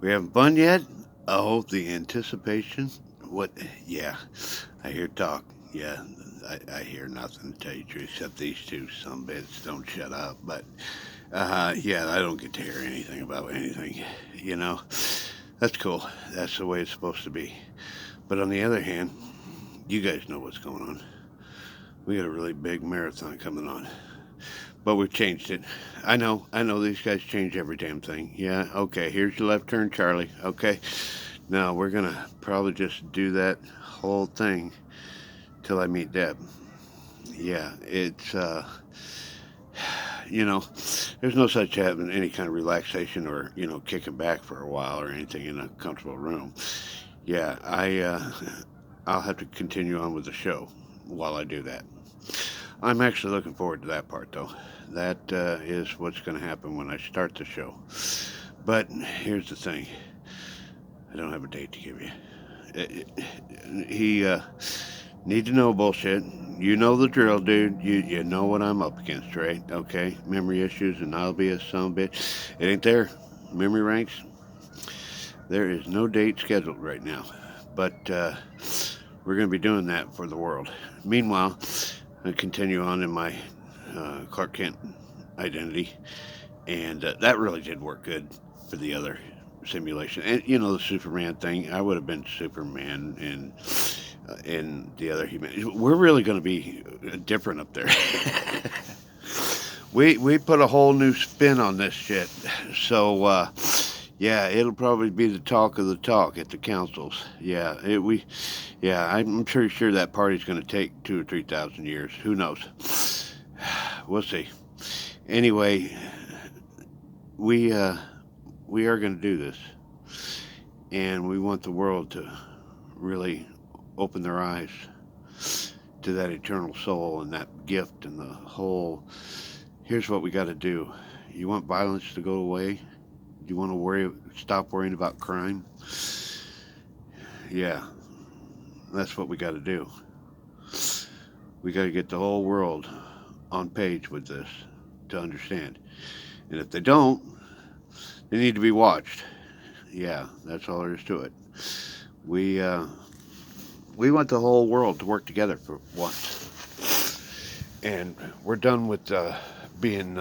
We haven't fun yet? Oh, the anticipation. What? Yeah, I hear talk. Yeah, I hear nothing to tell you the truth, except these two sumbits don't shut up. But, yeah, I don't get to hear anything about anything. You know, that's cool. That's the way it's supposed to be. But on the other hand, you guys know what's going on. We got a really big marathon coming on. But we've changed it. I know these guys change every damn thing. Yeah, okay, here's your left turn, Charlie. Okay, now we're gonna probably just do that whole thing till I meet Deb. Yeah, you know, there's no such having any kind of relaxation or, kicking back for a while or anything in a comfortable room. Yeah, I'll have to continue on with the show while I do that. I'm actually looking forward to that part, though. That is what's going to happen when I start the show. But here's the thing: I don't have a date to give you. He need to know bullshit. You know the drill, dude. You know what I'm up against, right? Okay, memory issues, and I'll be a son of a bitch. It ain't there. Memory ranks. There is no date scheduled right now, but we're going to be doing that for the world. Meanwhile, I continue on in my Clark Kent identity, and that really did work good for the other simulation. And the Superman thing, I would have been Superman in the other human. We're really going to be different up there. We put a whole new spin on this shit. So yeah, it'll probably be the talk of the talk at the councils. Yeah, I'm pretty sure that party's going to take 2 or 3 thousand years. Who knows? We'll see. Anyway, we uh, we are going to do this, and we want the world to really open their eyes to that eternal soul and that gift and the whole. Here's what we got to do. You want violence to go away? You want to stop worrying about crime? Yeah, that's what we got to do. We got to get the whole world on page with this to understand. And if they don't, they need to be watched. Yeah, that's all there is to it. We uh, we want the whole world to work together for once, and we're done with being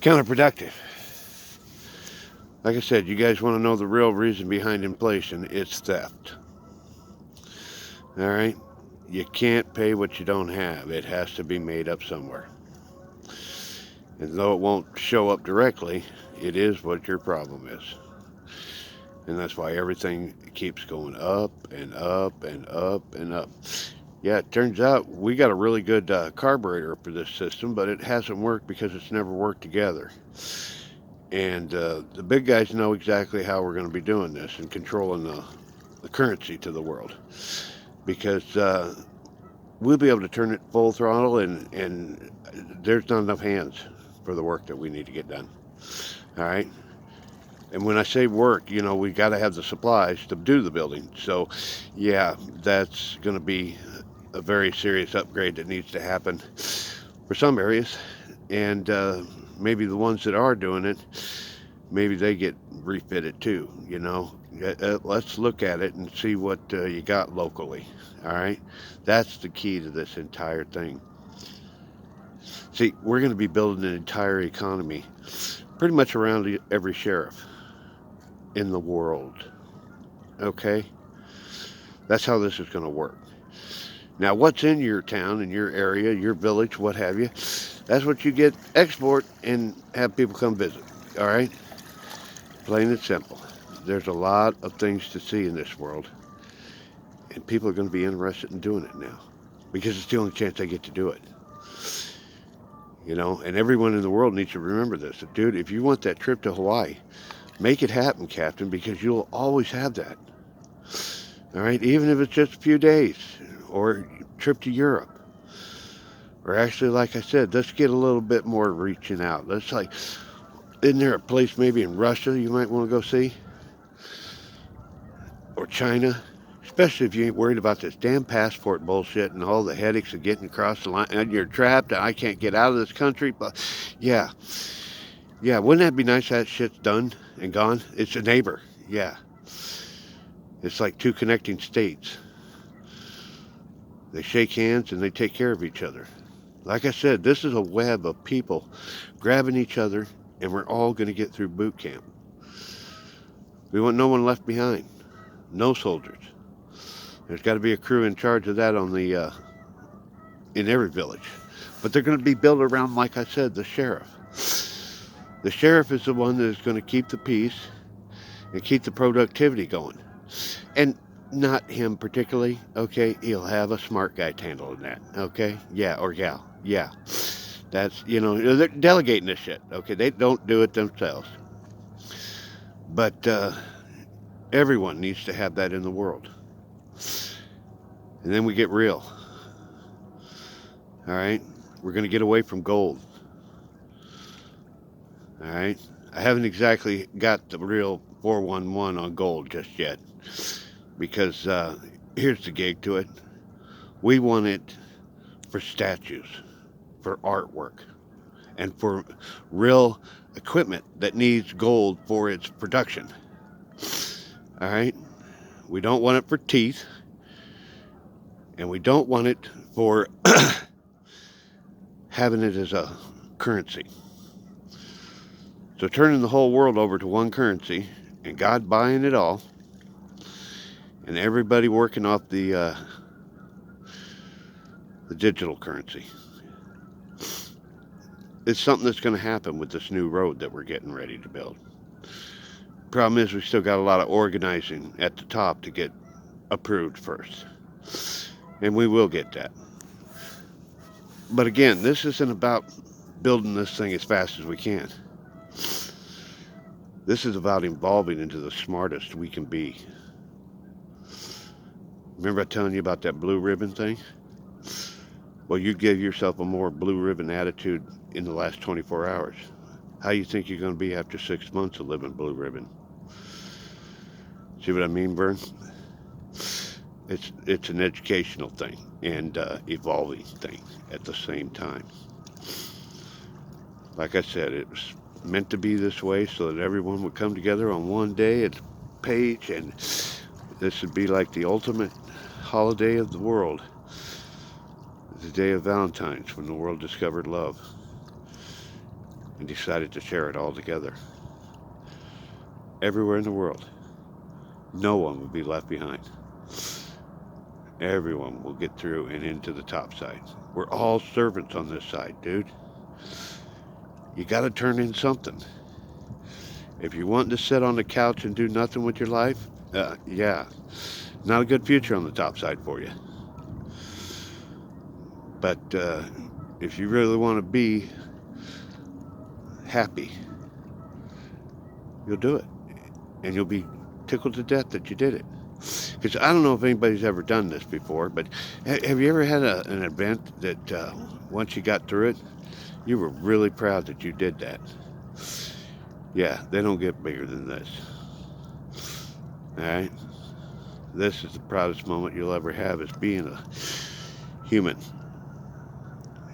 counterproductive. Like I said, you guys want to know the real reason behind inflation? It's theft. All right, you can't pay what you don't have. It has to be made up somewhere. And though it won't show up directly, it is what your problem is. And that's why everything keeps going up and up and up and up. Yeah, it turns out we got a really good carburetor for this system, but it hasn't worked because it's never worked together. And the big guys know exactly how we're going to be doing this and controlling the currency to the world. Because we'll be able to turn it full throttle, and there's not enough hands for the work that we need to get done. All right. And when I say work, we got to have the supplies to do the building. So, yeah, that's going to be a very serious upgrade that needs to happen for some areas. And maybe the ones that are doing it, maybe they get refitted too. Let's look at it and see what you got locally. All right. That's the key to this entire thing. See, we're going to be building an entire economy pretty much around every sheriff in the world. Okay? That's how this is going to work. Now, what's in your town, in your area, your village, what have you, that's what you get export and have people come visit. All right? Plain and simple. There's a lot of things to see in this world, and people are going to be interested in doing it now because it's the only chance they get to do it. And everyone in the world needs to remember this. Dude, if you want that trip to Hawaii, make it happen, Captain, because you'll always have that. All right, even if it's just a few days or trip to Europe. Or actually, like I said, let's get a little bit more reaching out. Isn't there a place maybe in Russia you might want to go see? Or China? Especially if you ain't worried about this damn passport bullshit and all the headaches of getting across the line and you're trapped and I can't get out of this country. But yeah, Yeah, wouldn't that be nice that shit's done and gone? It's a neighbor. Yeah. It's like two connecting states. They shake hands and they take care of each other. Like I said, this is a web of people grabbing each other, and we're all going to get through boot camp. We want no one left behind. No soldiers. There's got to be a crew in charge of that on the in every village. But they're going to be built around, like I said, the sheriff. The sheriff is the one that is going to keep the peace and keep the productivity going. And not him particularly, okay? He'll have a smart guy handling that, okay? Yeah, or gal. Yeah. That's, they're delegating this shit, okay? They don't do it themselves. But everyone needs to have that in the world. And then we get real. All right? We're going to get away from gold. All right? I haven't exactly got the real 411 on gold just yet. Because here's the gig to it. We want it for statues, for artwork, and for real equipment that needs gold for its production. All right? We don't want it for teeth, and we don't want it for having it as a currency. So turning the whole world over to one currency, and God buying it all, and everybody working off the digital currency. It's something that's going to happen with this new road that we're getting ready to build. Problem is, we still got a lot of organizing at the top to get approved first. And we will get that. But again, this isn't about building this thing as fast as we can. This is about evolving into the smartest we can be. Remember I telling you about that blue ribbon thing? Well, you gave yourself a more blue ribbon attitude in the last 24 hours. How you think you're going to be after 6 months of living blue ribbon? See what I mean, Vern? It's an educational thing and evolving thing at the same time. Like I said, it was meant to be this way so that everyone would come together on one day at the page, and this would be like the ultimate holiday of the world. The day of Valentine's, when the world discovered love and decided to share it all together. Everywhere in the world, no one will be left behind. Everyone will get through and into the top side. We're all servants on this side, dude. You got to turn in something. If you're wanting to sit on the couch and do nothing with your life, yeah, not a good future on the top side for you. But if you really want to be happy, you'll do it. And you'll be tickled to death that you did it. Because I don't know if anybody's ever done this before, but have you ever had an event that once you got through it, you were really proud that you did that? Yeah, they don't get bigger than this. All right? This is the proudest moment you'll ever have, is being a human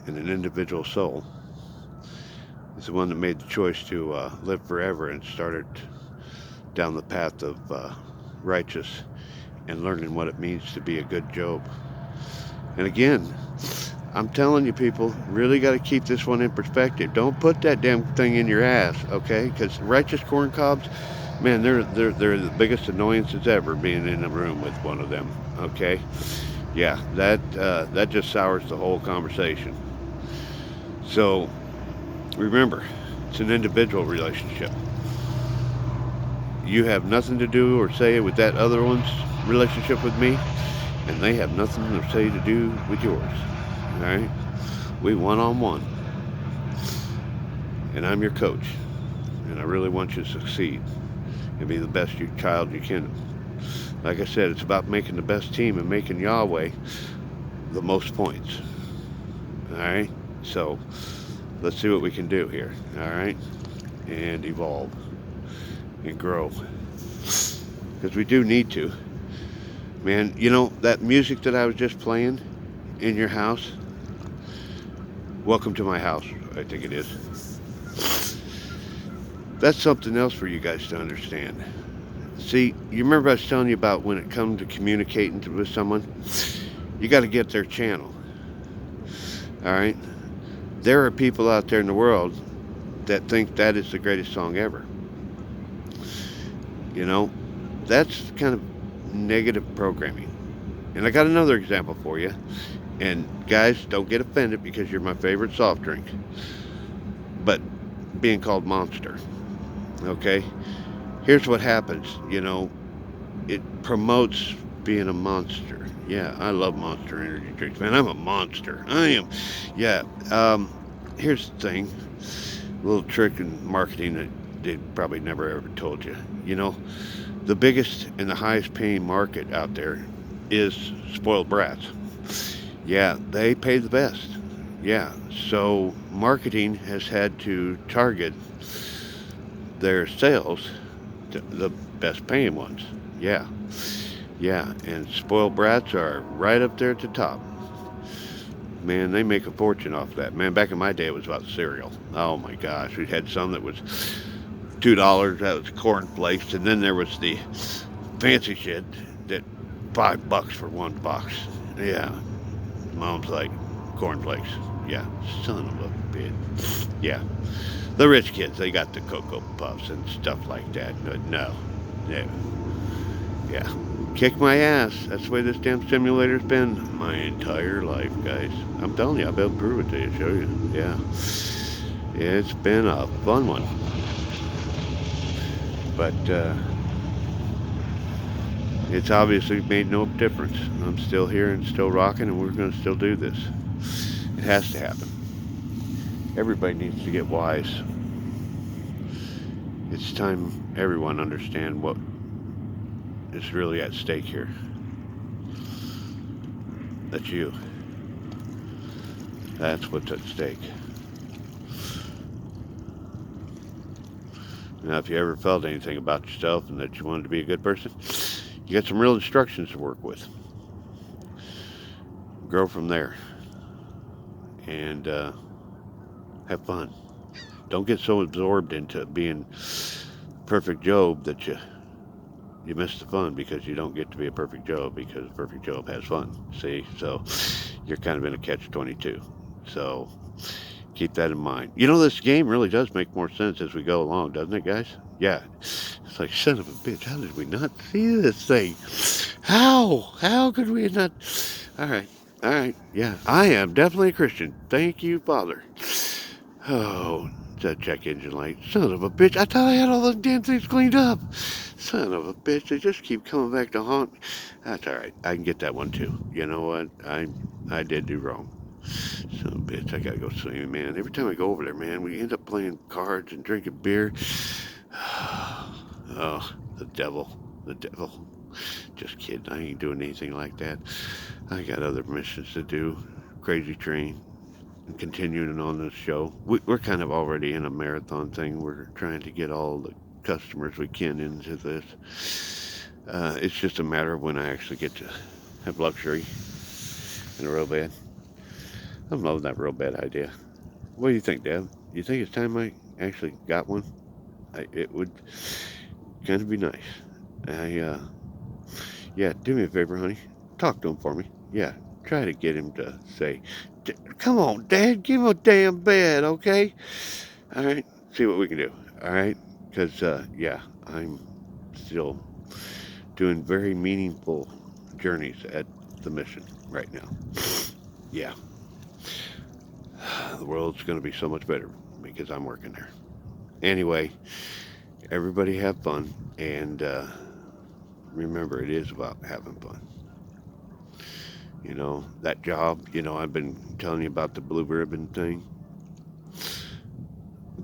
and an individual soul. It's the one that made the choice to live forever and started down the path of righteous and learning what it means to be a good Job. And again, I'm telling you, people, really got to keep this one in perspective. Don't put that damn thing in your ass, okay? Because righteous corn cobs, man, they're the biggest annoyances ever, being in a room with one of them, okay? Yeah, that just sours the whole conversation. So remember, it's an individual relationship. You have nothing to do or say with that other one's relationship with me, and they have nothing to say to do with yours. All right? We one-on-one. And I'm your coach. And I really want you to succeed and be the best child you can. Like I said, it's about making the best team and making Yahweh the most points. All right? So let's see what we can do here. All right? And evolve and grow. Because we do need to. Man, you know, that music that I was just playing in your house, welcome to my house, I think it is. That's something else for you guys to understand. See, you remember I was telling you about when it comes to communicating with someone? You got to get their channel. All right? There are people out there in the world that think that is the greatest song ever. You know, that's kind of negative programming. And I got another example for you. And guys, don't get offended because you're my favorite soft drink. But being called Monster, okay? Here's what happens, it promotes being a monster. Yeah, I love Monster energy drinks, man. I'm a monster. I am. Yeah. Here's the thing. A little trick in marketing that they probably never ever told you. The biggest and the highest paying market out there is spoiled brats. Yeah, they pay the best. Yeah, so marketing has had to target their sales to the best paying ones. Yeah, yeah, and spoiled brats are right up there at the top. Man, they make a fortune off that. Man, back in my day, it was about cereal. Oh my gosh, we had some that was $2. That was corn flakes, and then there was the fancy shit that $5 for one box. Yeah, mom's like cornflakes. Yeah, son of a bitch. Yeah, the rich kids they got the Cocoa Puffs and stuff like that. But no, yeah, kick my ass. That's the way this damn simulator's been my entire life, guys. I'm telling you, I'll be able to prove it to you, show you. Yeah, it's been a fun one. But it's obviously made no difference. I'm still here and still rocking, and we're going to still do this. It has to happen. Everybody needs to get wise. It's time everyone understand what is really at stake here. That's you. That's what's at stake. Now, if you ever felt anything about yourself and that you wanted to be a good person, you got some real instructions to work with. Grow from there. And have fun. Don't get so absorbed into being perfect Job that you miss the fun because you don't get to be a perfect Job because perfect Job has fun. See? So you're kind of in a catch-22. So keep that in mind. This game really does make more sense as we go along, doesn't it, guys? Yeah. It's like, son of a bitch, how did we not see this thing? How could we not? All right. All right. Yeah. I am definitely a Christian. Thank you, Father. Oh, that check engine light. Son of a bitch. I thought I had all those damn things cleaned up. Son of a bitch. They just keep coming back to haunt me. That's all right. I can get that one too. You know what? I did do wrong. Son of a bitch. I gotta go swimming, man. Every time I go over there, man, we end up playing cards and drinking beer. Oh, the devil. The devil. Just kidding. I ain't doing anything like that. I got other missions to do. Crazy Train. And continuing on this show. We're kind of already in a marathon thing. We're trying to get all the customers we can into this. It's just a matter of when I actually get to have luxury in a real bed. I'm loving that real bed idea. What do you think, Deb? You think it's time I actually got one? It would kind of be nice. Yeah, do me a favor, honey. Talk to him for me. Yeah, try to get him to say, come on, Dad, give him a damn bed, okay? All right, see what we can do. All right, because yeah, I'm still doing very meaningful journeys at the mission right now. Yeah, the world's going to be so much better because I'm working there. Anyway, everybody have fun and remember, it is about having fun. That job, I've been telling you about the blue ribbon thing.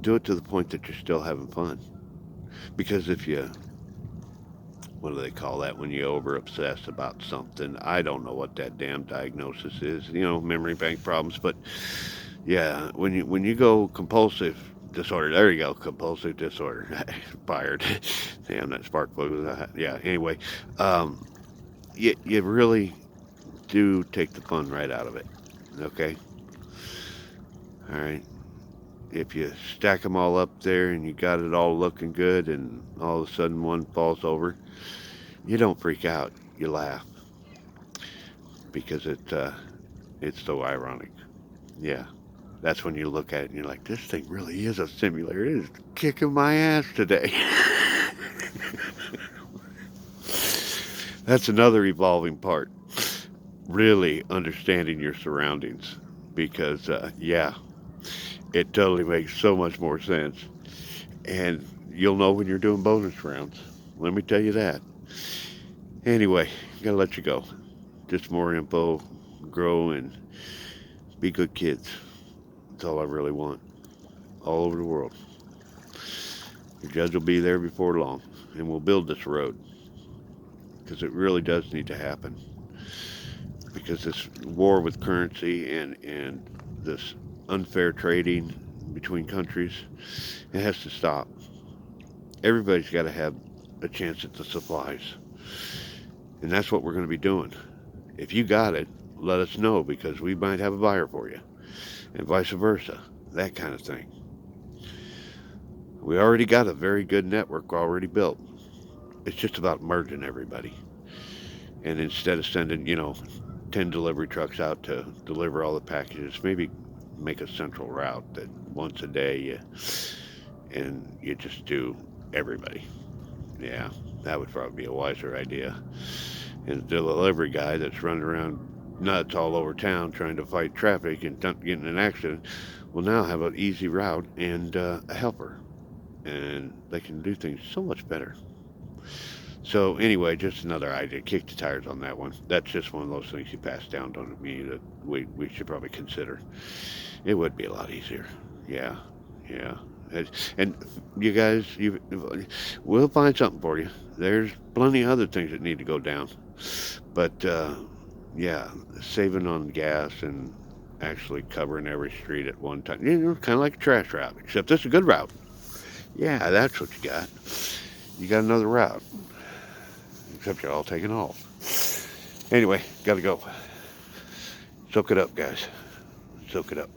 Do it to the point that you're still having fun. Because if you, what do they call that when you over obsess about something? I don't know what that damn diagnosis is. Memory bank problems. But yeah, when you go compulsive disorder, there you go, compulsive disorder. Fired. Damn, that spark plug was that. Yeah. Anyway, you really do take the fun right out of it. Okay. All right. if you stack them all up there and you got it all looking good and all of a sudden one falls over, you don't freak out. You laugh because it's so ironic. Yeah. That's when you look at it and you're like, this thing really is a simulator. It is kicking my ass today. That's another evolving part. Really understanding your surroundings. Because, yeah, it totally makes so much more sense. And you'll know when you're doing bonus rounds. Let me tell you that. Anyway, gotta let you go. Just more info, grow, and be good kids. That's all I really want. All over the world. The judge will be there before long, and we'll build this road because it really does need to happen. Because this war with currency and this unfair trading between countries, it has to stop. Everybody's got to have a chance at the supplies, and that's what we're going to be doing. If you got it, let us know because we might have a buyer for you, and vice versa. That kind of thing. We already got a very good network already built. It's just about merging everybody. And instead of sending, 10 delivery trucks out to deliver all the packages, maybe make a central route that once a day you just do everybody. Yeah, that would probably be a wiser idea. And the delivery guy that's running around nuts all over town trying to fight traffic and get in an accident will now have an easy route and a helper. And they can do things so much better. So anyway, just another idea. Kick the tires on that one. That's just one of those things you pass down to me that we should probably consider. It would be a lot easier. Yeah, yeah. And you guys, we'll find something for you. There's plenty of other things that need to go down. But yeah, saving on gas and actually covering every street at one time. Kind of like a trash route, except this is a good route. Yeah, that's what you got. You got another route, except you're all taking off. Anyway, gotta go. Soak it up, guys. Soak it up.